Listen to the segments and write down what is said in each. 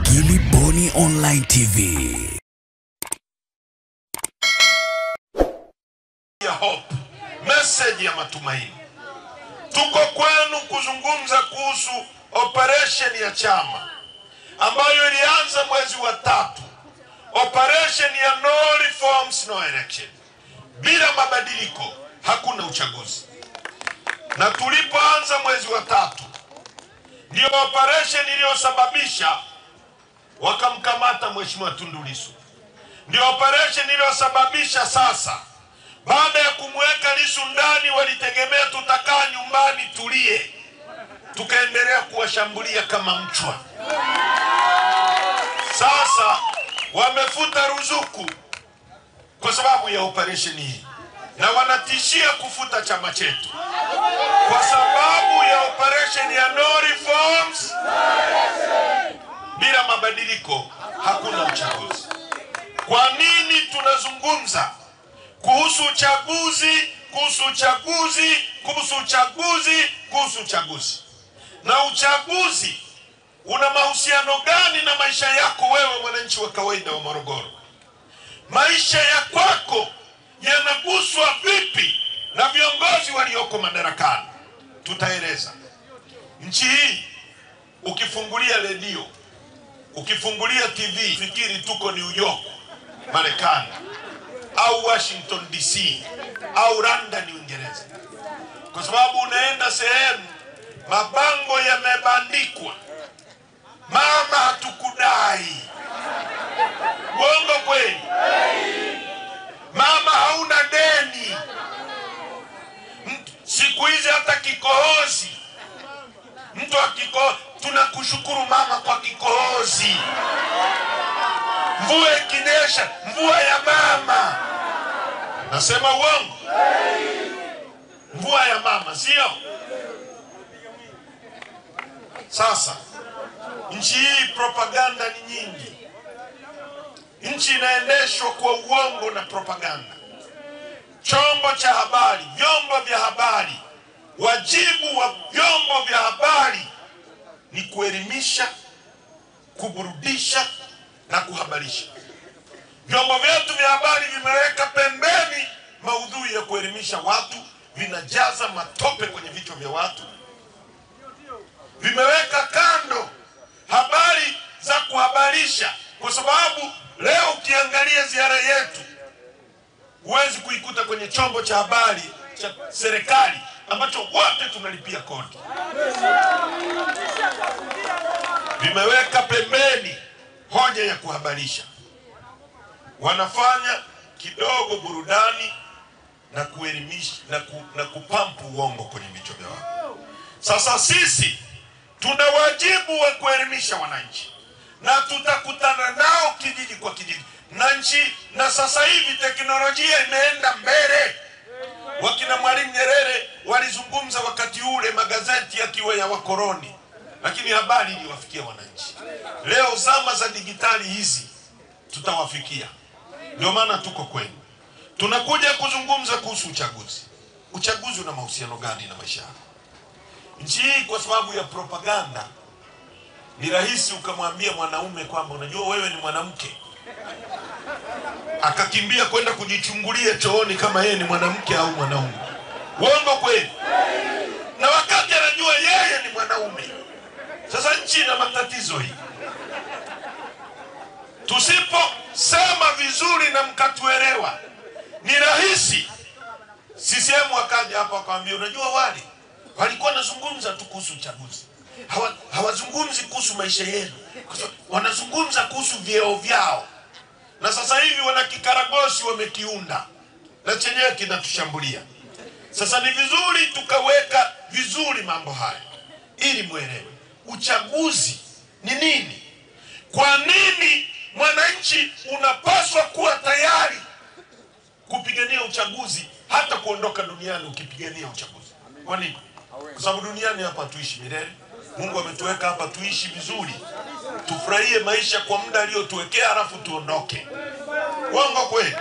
Gilly Bonny Online TV. Ya hope, message ya matumaini. Tuko kwenu kuzungumza kuhusu operation ya chama ambayo ilianza mwezi wa 3. Operation ya no reforms no election. Bila mabadiliko hakuna uchaguzi. Na tulipoanza mwezi wa 3 ndio operation iliyosababisha wakamkamata Mheshimiwa Tundu Lissu. Ndio operation iliyosababisha sasa baada ya kumweka Lissu ndani walitegemea tutakaa nyumbani tulie, tukaendelea kuwashambulia kama mchwa. Sasa wamefuta ruzuku kwa sababu ya operation hii, na wanatishia kufuta chama chetu kwa sababu ya operation ya no reforms. Bila mabadiliko hakuna uchaguzi. Kwa nini tunazungumza kuhusu uchaguzi, kuhusu uchaguzi, kuhusu uchaguzi, kuhusu uchaguzi? Na uchaguzi una mahusiano gani na maisha yako wewe mwananchi wa kawaida wa Morogoro? Maisha ya kwako yanaguswa vipi na viongozi walioko madarakani? Tutaeleza. Nchi hii ukifungulia redio, ukifungulia TV, fikiri tuko New York, Marekani, au Washington DC, au London, Uingereza. Kwa sababu unaenda sehemu mabango yamebandikwa, mama hatukudai. Uongo kweli? Mama hauna deni. Siku hizi hata kikohozi, mtu akikohozi, tunakushukuru mama kwa kikohozi. Mvua ikinyesha, mvua ya mama. Nasema uongo? Mvua ya mama, sio? Sasa nchi hii propaganda ni nyingi. Nchi inaendeshwa kwa uongo na propaganda. Chombo cha habari, vyombo vya habari, wajibu wa vyombo vya habari ni kuelimisha, kuburudisha na kuhabarisha. Vyombo vyetu vya habari vimeweka pembeni maudhui ya kuelimisha watu, vinajaza matope kwenye vichwa vya watu. Vimeweka kando habari za kuhabarisha, kwa sababu leo ukiangalia ziara yetu huwezi kuikuta kwenye chombo cha habari cha serikali ambacho wote tunalipia kodi. Vimeweka pembeni hoja ya kuhabarisha. Wanafanya kidogo burudani na kuelimisha na kupampu uongo kwenye vichwa vya watu. Sasa sisi tuna wajibu wa kuelimisha wananchi, na tutakutana nao kijiji kwa kijiji. Na sasa hivi teknolojia imeenda mbele. Wakina Mwalimu Nyerere walizungumza wakati ule magazeti yakiwa ya wakoloni, lakini habari iliwafikia wananchi. Leo zama za digitali hizi tutawafikia. Ndio maana tuko kwenu. Tunakuja kuzungumza kuhusu uchaguzi. Uchaguzi una mahusiano gani na maisha yako? Nchi hii kwa sababu ya propaganda ni rahisi ukamwambia mwanaume kwamba unajua wewe ni mwanamke, akakimbia kwenda kujichungulia chooni kama yeye ni mwanamke au mwanaume. Uongo kweli? Na wakati anajua yeye ni mwanaume. Sasa nchi ina matatizo hii. Tusiposema vizuri na mkatuelewa, ni rahisi CCM wakaja hapa wakamwambia unajua wale walikuwa wanazungumza tu kuhusu uchaguzi. Hawazungumzi kuhusu maisha yenu. Wanazungumza kuhusu vyeo vyao. Na sasa hivi wana kikaragosi wamekiunda, na chenyewe kinatushambulia. Sasa ni vizuri tukaweka vizuri mambo haya ili muelewe uchaguzi ni nini. Kwa nini mwananchi unapaswa kuwa tayari kupigania uchaguzi, hata kuondoka duniani ukipigania uchaguzi? Kwa nini? Kwa sababu duniani hapa tuishi milele. Mungu ametuweka hapa tuishi vizuri, tufurahie maisha kwa muda aliotuwekea, halafu tuondoke. Uongo kweli?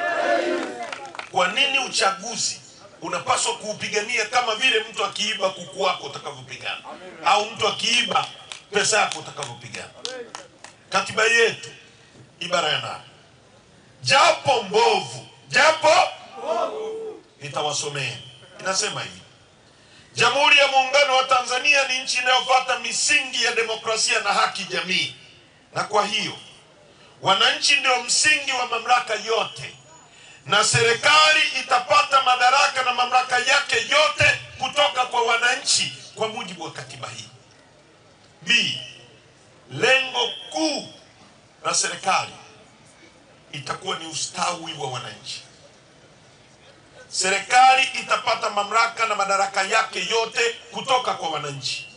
Kwa nini uchaguzi unapaswa kuupigania kama vile mtu akiiba kuku wako utakavyopigana, au mtu akiiba pesa yako utakavyopigana? Katiba yetu ibara ya 8, japo mbovu, nitawasomea. Inasema hivi: Jamhuri ya Muungano wa Tanzania ni nchi inayofuata misingi ya demokrasia na haki jamii, na kwa hiyo wananchi ndio msingi wa mamlaka yote, na serikali itapata madaraka na mamlaka yake yote kutoka kwa wananchi kwa mujibu wa katiba hii. B, lengo kuu la serikali itakuwa ni ustawi wa wananchi. Serikali itapata mamlaka na madaraka yake yote kutoka kwa wananchi.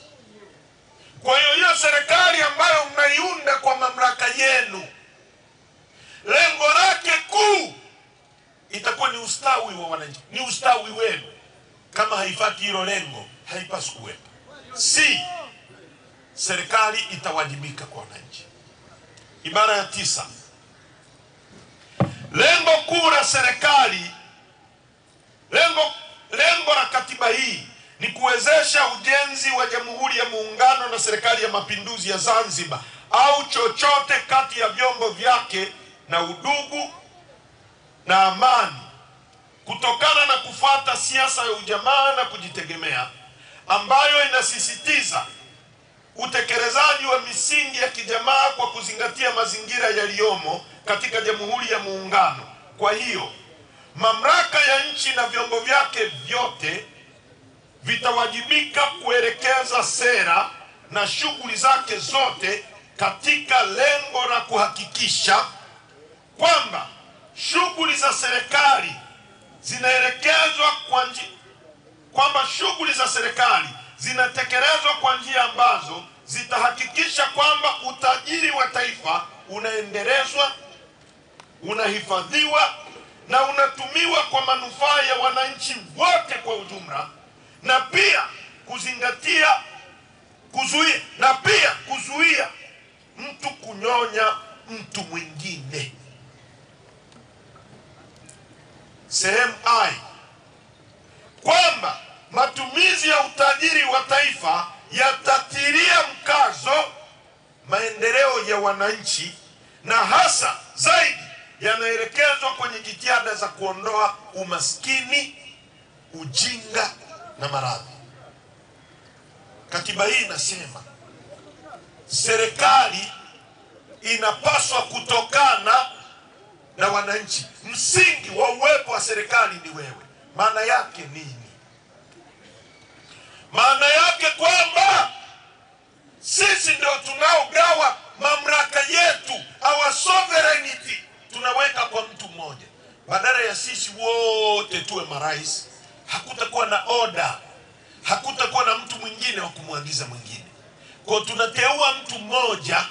Kwa hiyo serikali ambayo mnaiunda kwa mamlaka yenu, lengo lake kuu itakuwa ni ustawi wa wananchi, ni ustawi wenu. Kama haifati hilo lengo, haipaswi kuwepo. C, serikali itawajibika kwa wananchi. Ibara ya 9, lengo kuu la serikali, lengo la katiba hii ni kuwezesha ujenzi wa Jamhuri ya Muungano na Serikali ya Mapinduzi ya Zanzibar au chochote kati ya vyombo vyake na udugu na amani, kutokana na kufuata siasa ya ujamaa na kujitegemea ambayo inasisitiza utekelezaji wa misingi ya kijamaa kwa kuzingatia mazingira yaliyomo katika Jamhuri ya Muungano. Kwa hiyo mamlaka ya nchi na vyombo vyake vyote vitawajibika kuelekeza sera na shughuli zake zote katika lengo la kuhakikisha kwamba shughuli za serikali zinaelekezwa zinatekelezwa kwa njia ambazo zitahakikisha kwamba utajiri wa taifa unaendelezwa, unahifadhiwa na unatumiwa kwa manufaa ya wananchi wote kwa ujumla, na pia kuzuia mtu kunyonya mtu mwingine. Sehemu I, kwamba matumizi ya utajiri wa taifa yatatilia mkazo maendeleo ya wananchi, na hasa zaidi yanaelekezwa kwenye jitihada za kuondoa umaskini, ujinga na maradhi. Katiba hii inasema serikali inapaswa kutokana na wananchi. Msingi wa uwepo wa serikali ni wewe. Maana yake nini? Maana yake kwamba sisi ndio tunaogawa mamlaka yetu, our sovereignty tunaweka kwa mtu mmoja. Badala ya sisi wote tuwe marais, hakutakuwa na order, hakutakuwa na mtu mwingine wa kumwagiza mwingine. Kwa tunateua mtu mmoja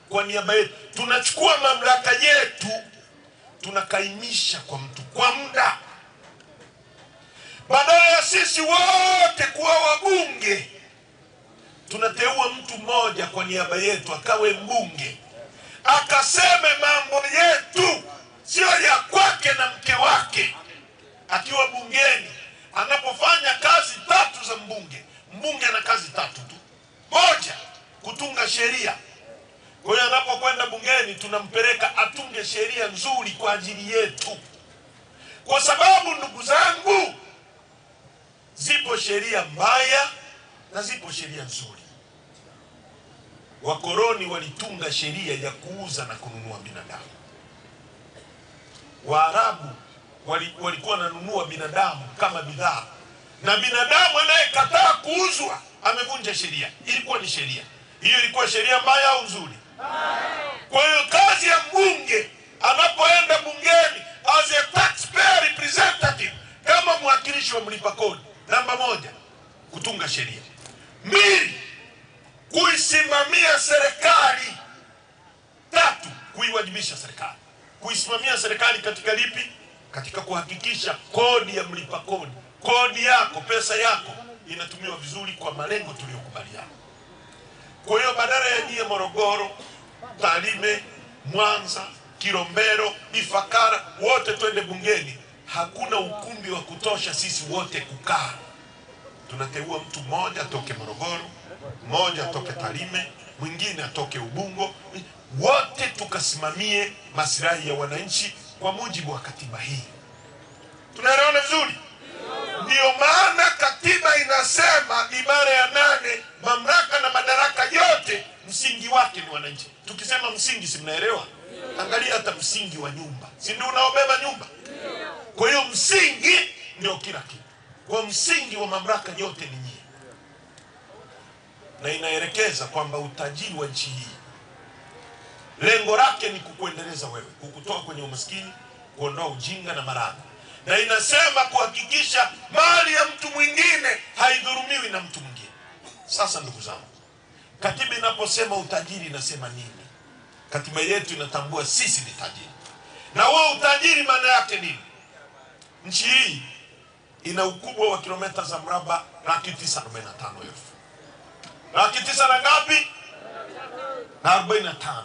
kwa niaba yetu, tunachukua mamlaka yetu tunakaimisha kwa mtu kwa muda. Badala ya sisi wote kuwa wabunge, tunateua mtu mmoja kwa niaba yetu akawe mbunge, akaseme mambo yetu, sio ya kwake na mke wake. Akiwa bungeni, anapofanya kazi 3 za mbunge ana kazi 3 tu. Moja, kutunga sheria. Kwa hiyo anapokwenda bungeni tunampeleka atunge sheria nzuri kwa ajili yetu. Kwa sababu ndugu zangu, zipo sheria mbaya na zipo sheria nzuri. Wakoloni walitunga sheria ya kuuza na kununua binadamu. Waarabu walikuwa wananunua binadamu kama bidhaa, na binadamu anayekataa kuuzwa amevunja sheria. Ilikuwa ni sheria. Hiyo ilikuwa sheria mbaya au nzuri? Kwa hiyo kazi ya mbunge anapoenda bungeni as a taxpayer representative, kama mwakilishi wa mlipa kodi, namba 1, kutunga sheria. 2, kuisimamia serikali. 3, kuiwajibisha serikali. Kuisimamia serikali katika lipi? Katika kuhakikisha kodi ya mlipa kodi, kodi yako, pesa yako inatumiwa vizuri kwa malengo tuliyokubaliana. Kwa hiyo badala ya nyie Morogoro, Tarime, Mwanza, Kilombero, Ifakara wote twende bungeni, hakuna ukumbi wa kutosha sisi wote kukaa. Tunateua mtu mmoja atoke Morogoro, mmoja atoke Tarime, mwingine atoke Ubungo. wote tukasimamie maslahi ya wananchi kwa mujibu wa katiba hii. Tunaelewana vizuri? Ndio maana katiba inasema ibara ya 8, mamlaka na madaraka yote msingi wake ni wananchi. Tukisema msingi, si mnaelewa? Angalia hata msingi wa nyumba, si ndio unaobeba nyumba? Kwa hiyo msingi ndio kila kitu. Kwa msingi wa mamlaka yote ni nyinyi, na inaelekeza kwamba utajiri wa nchi hii lengo lake ni kukuendeleza wewe, kukutoa kwenye umaskini, kuondoa ujinga na maradhi, na inasema kuhakikisha mali ya mtu mwingine haidhulumiwi na mtu mwingine. Sasa ndugu zangu, katiba inaposema utajiri inasema nini? Katiba yetu inatambua sisi ni tajiri. Na huo utajiri maana yake nini? Nchi hii ina ukubwa wa kilomita za mraba 945,000. 900 na ngapi? Na 45.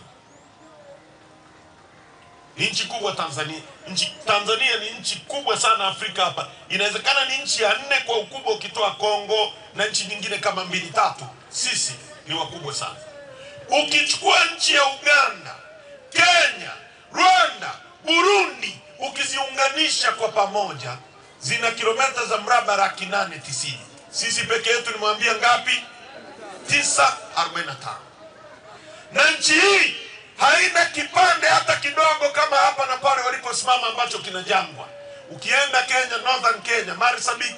Ni nchi kubwa Tanzania. Tanzania ni nchi kubwa sana Afrika hapa. Inawezekana ni nchi ya 4 kwa ukubwa ukitoa Kongo na nchi nyingine kama 2-3. Sisi ni wakubwa sana. Ukichukua nchi ya Uganda, Kenya, Rwanda, Burundi, ukiziunganisha kwa pamoja zina kilomita za mraba 890. Sisi peke yetu nimwambia ngapi? 945. Na nchi hii haina kipande hata kidogo kama hapa na pale waliposimama ambacho kina jangwa. Ukienda Kenya, Northern Kenya, Marsabit,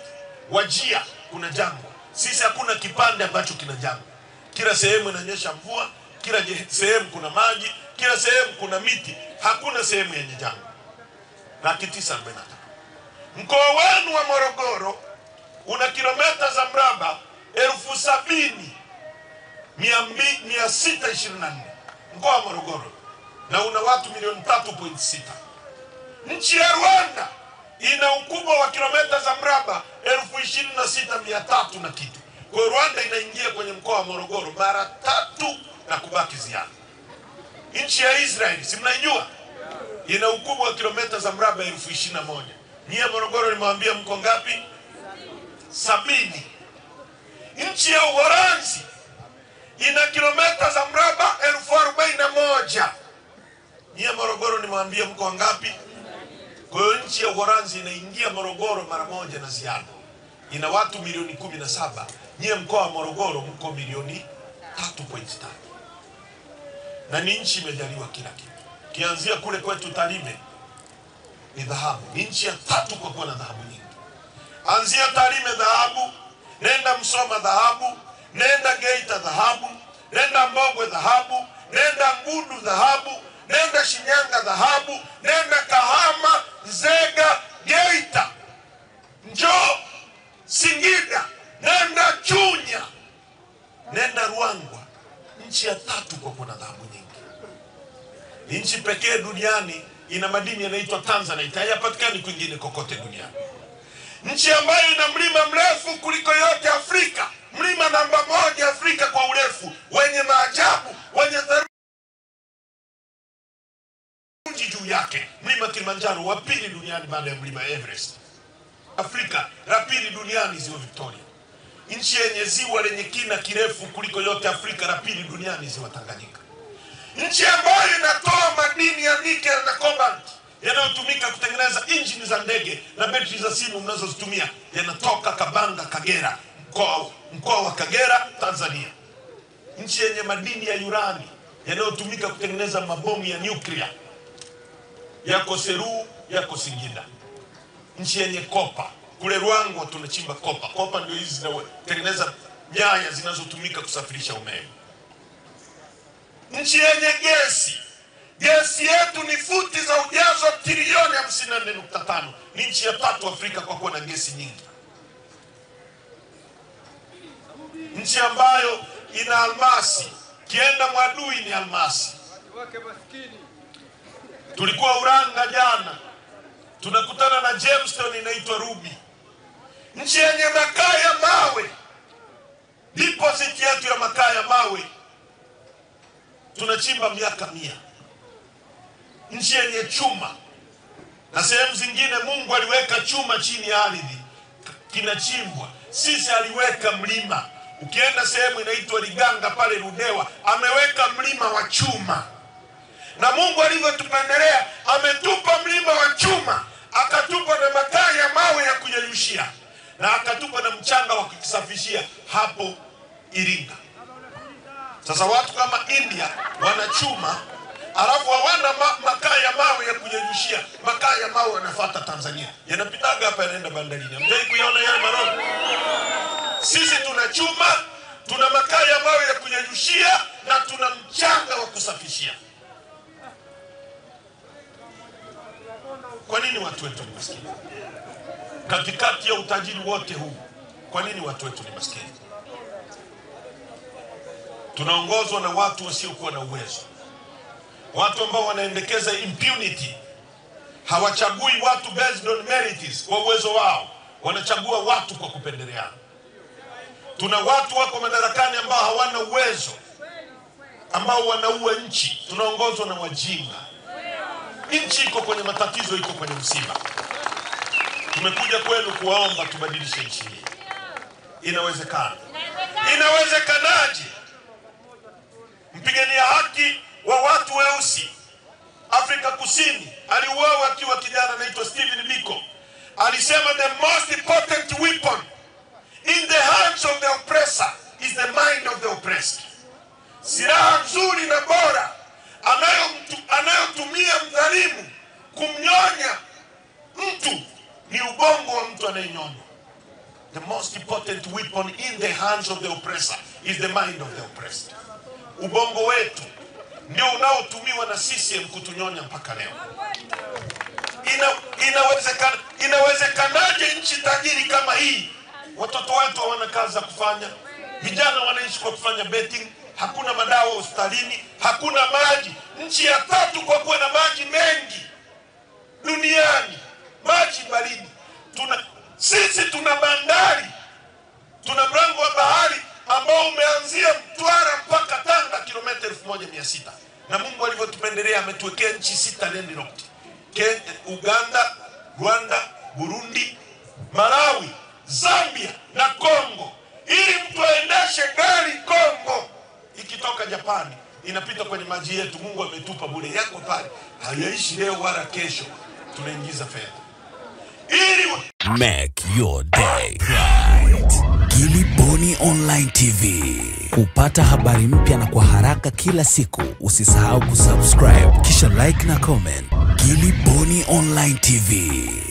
Wajir, kuna jangwa. Sisi hakuna kipande ambacho kina jangwa. Kila sehemu inanyesha mvua, kila sehemu kuna maji, kila sehemu kuna miti. Hakuna sehemu yenye jangwa. 945. Mkoa wenu wa Morogoro una kilomita za mraba 70,624. Mkoa wa Morogoro, na una watu milioni 3.6. Nchi ya Rwanda ina ukubwa wa kilomita za mraba 26,300 na kitu. Kwa Rwanda inaingia kwenye mkoa wa Morogoro mara 3 na kubaki ziada. Nchi ya Israeli, si mnaijua? Ina ukubwa wa kilomita za mraba 21,000. Nyie Morogoro nimewambia mko ngapi? 70. Nchi ya Uholanzi ina kilomita za mraba 41,000. Nyie Morogoro nimewambia mko ngapi? Kwa hiyo nchi ya Uholanzi inaingia Morogoro mara 1 na ziada. Ina watu milioni 17. Nyie mkoa wa Morogoro mko milioni 3.3. Na ni nchi imejaliwa kila kitu. Kianzia kule kwetu Tarime ni dhahabu. Ni nchi ya 3 kwa kuwa na dhahabu nyingi. Anzia Tarime dhahabu, nenda Msoma dhahabu, nenda Geita dhahabu, nenda Mbogwe dhahabu, nenda Ngudu dhahabu, nenda Shinyanga dhahabu, nenda Kahama, Nzega, Geita, njoo Singida, nenda Chunya, nenda Ruangwa. Nchi ya 3 kwa kuwa na dhahabu nyingi. Ni nchi pekee duniani ina madini yanaitwa Tanzanite, hayapatikani kwingine kokote duniani. Nchi ambayo ina mlima mrefu kuliko yote Afrika, mlima namba 1 Afrika kwa urefu, wenye maajabu, wenye theluji juu yake. Mlima Kilimanjaro wa 2 duniani baada ya mlima Everest. Afrika la 2 duniani ziwa Victoria. Nchi yenye ziwa lenye kina kirefu kuliko yote Afrika la 2 duniani ziwa Tanganyika. Nchi ambayo inatoa madini ya nickel na cobalt yanayotumika kutengeneza injini za ndege na betri za simu mnazozitumia, yanatoka Kabanga, Kagera, mkoa wa Kagera, Tanzania. Nchi yenye madini ya urani yanayotumika kutengeneza mabomu ya nyuklia yako Seru, yako Singida. Nchi yenye kopa, kule Ruangwa tunachimba kopa. Kopa ndio hizi zinazotengeneza nyaya zinazotumika kusafirisha umeme. Nchi yenye gesi. Gesi yetu ni futi za ujazo trilioni 54.5. Ni nchi ya 3 Afrika kwa kuwa na gesi nyingi. Nchi ambayo ina almasi. Kienda Mwadui ni almasi. Tulikuwa Uranga jana, tunakutana na gemstone inaitwa ruby. Nchi yenye makaa ya mawe. Deposit yetu ya makaa ya mawe tunachimba miaka 100. Nchi yenye chuma, na sehemu zingine Mungu aliweka chuma chini ya ardhi kinachimbwa. Sisi aliweka mlima. Ukienda sehemu inaitwa Liganga pale Ludewa, ameweka mlima wa chuma. Na Mungu alivyotupendelea, ametupa mlima wa chuma, akatupa na makaa ya mawe ya kuyeyushia, na akatupa na mchanga wa kusafishia hapo Iringa. Sasa watu kama India wana chuma, alafu hawana makaa ya mawe ya kuyeyushia. Makaa ya mawe yanafuata Tanzania, yanapitaga hapa yanaenda bandarini. Hamjai kuyaona yale maroli? Sisi tuna chuma, tuna makaa ya mawe ya kuyeyushia, na tuna mchanga wa kusafishia. Kwa nini watu wetu ni maskini? Katikati ya utajiri wote huu, kwa nini watu wetu ni maskini? Tunaongozwa na watu wasiokuwa na uwezo, watu ambao wanaendekeza impunity. Hawachagui watu based on merits kwa uwezo wao, wanachagua watu kwa kupendeleana. Tuna watu wako madarakani ambao hawana uwezo, ambao wanaua nchi. Tunaongozwa na wajinga. Nchi iko kwenye matatizo, iko kwenye msiba. Tumekuja kwenu kuwaomba tubadilishe nchi hii. Inawezekana. Inawezekanaje? Mpigania haki wa watu weusi Afrika Kusini aliuawa akiwa kijana anaitwa Stephen Biko. Alisema the most important weapon in the hands of the oppressor is the mind of the oppressed. Silaha nzuri na bora anayotumia mdhalimu kumnyonya mtu ni ubongo wa mtu anayenyonywa. The most important weapon in the hands of the oppressor is the mind of the oppressed. Ubongo wetu ndio unaotumiwa na CCM kutunyonya mpaka leo. Inawezekanaje nchi tajiri kama hii watoto wetu hawana kazi za kufanya, vijana wanaishi kwa kufanya betting, hakuna madawa hospitalini, hakuna maji? Nchi ya 3 kwa kuwa na maji mengi duniani, maji baridi. Sisi tuna bandari, tuna mlango wa bahari ambao umeanzia Mtwara mpaka Tanga kilomita 1600. Na Mungu alivyotupendelea ametuwekea nchi 6 landlocked. Uganda, Rwanda, Burundi, Malawi, Zambia na Kongo. Ili mtu aendeshe gari Kongo ikitoka Japani inapita kwenye maji yetu. Mungu ametupa bure, yako pale, hayaishi leo wala kesho, tunaingiza fedha. Make your day right. Gilly Bonny Online TV. Kupata habari mpya na kwa haraka kila siku, usisahau kusubscribe kisha like na comment. Gilly Bonny Online TV.